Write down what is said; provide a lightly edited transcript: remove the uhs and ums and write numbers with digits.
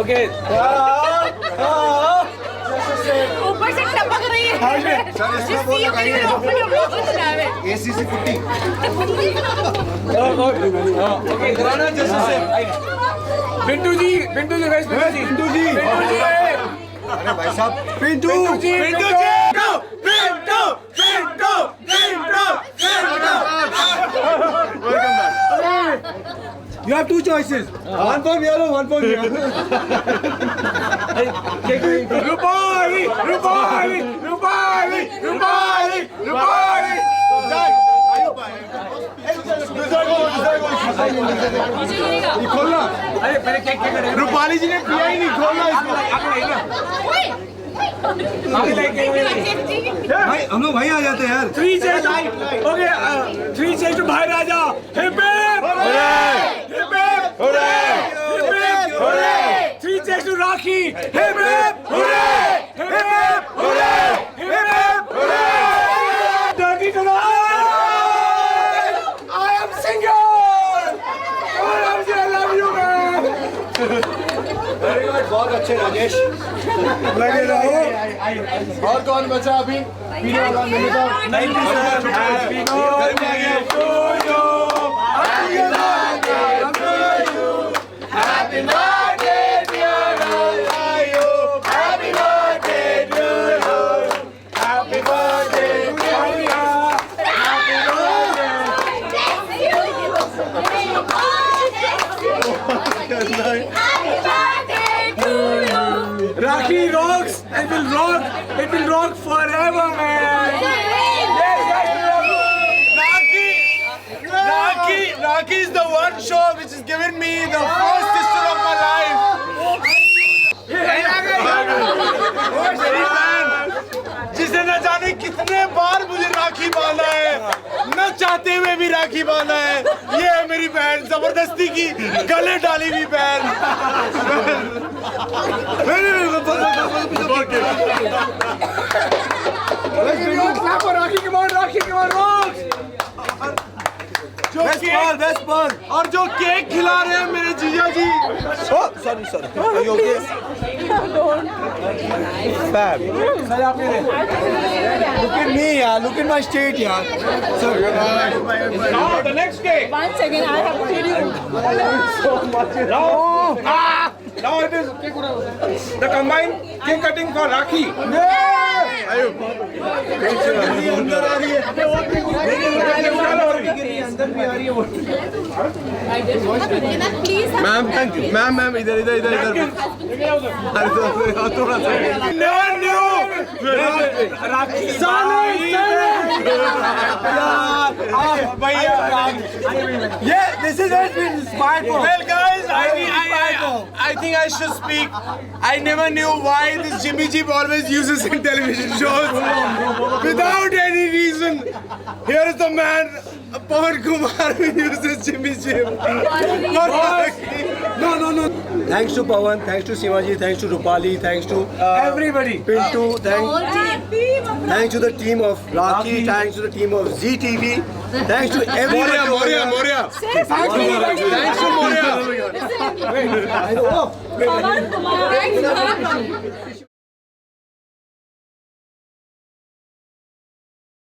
Okay. ऊपर से टपक रही है। ACC putty. Okay. Pintu ji guys, Pintu ji. अरे भाई साहब, Pintu ji. You have two choices. One for yellow, one for yellow. Rupali. खोलना। अरे पहले क्या करें? रूपाली जी ने पिया ही नहीं, खोलना इसको। भाई हम लोग वहीं आ जाते हैं यार। 3 चेक। Okay. 3 चेक to भाई राजा। Hip hip. Hip hip. 3 checks to Rakhi. Hip hip. Dirty tonight. I am single. I love you, man. बहुत अच्छे राजेश। लगे रहो। और कौन बचा अभी? पीने वाला नहीं था। Thank you, sir. Happy birthday to you. Happy birthday to you. Happy birthday, dear Ayub. Happy birthday to you. Happy birthday, Maria. Happy birthday. Rakhi rocks and will rock. It will rock forever, man. Rakhi is the one show which has given me the first sister of my life. जिसे न जाने कितने बार मुझे राखी बांधा है, न चाहते हुए भी राखी बांधा है। ये है मेरी बहन, जबरदस्ती की गले डाली हुई बहन। Rakhi, come on, rocks. Best part. और जो केक खिला रहे हैं मेरे जीजा जी। Sorry. Are you okay? Fab. Look at me, yaar. Look at my state, yaar. Now the next cake. Once again, I have to tell you. Now it is the combined cake cutting for Rakhi. Ayub. अंदर आ रही है। Ma'am thank you. Ma'am इधर थोड़ा सा। Yeah, this is what we inspired for. Well, guys, I think I should speak. I never knew why this Jimmy Jeep always uses in television shows without any reason. Here is the man, Pawan Kumar, who uses Jimmy Jeep. No. Thanks to Pawan, thanks to Seema ji, thanks to Rupali, thanks to Everybody. Pintu, thanks to the team of Rakhi, thanks to the team of ZTV, thanks to everybody. Moria. Thanks to Moria. Pawan Kumar.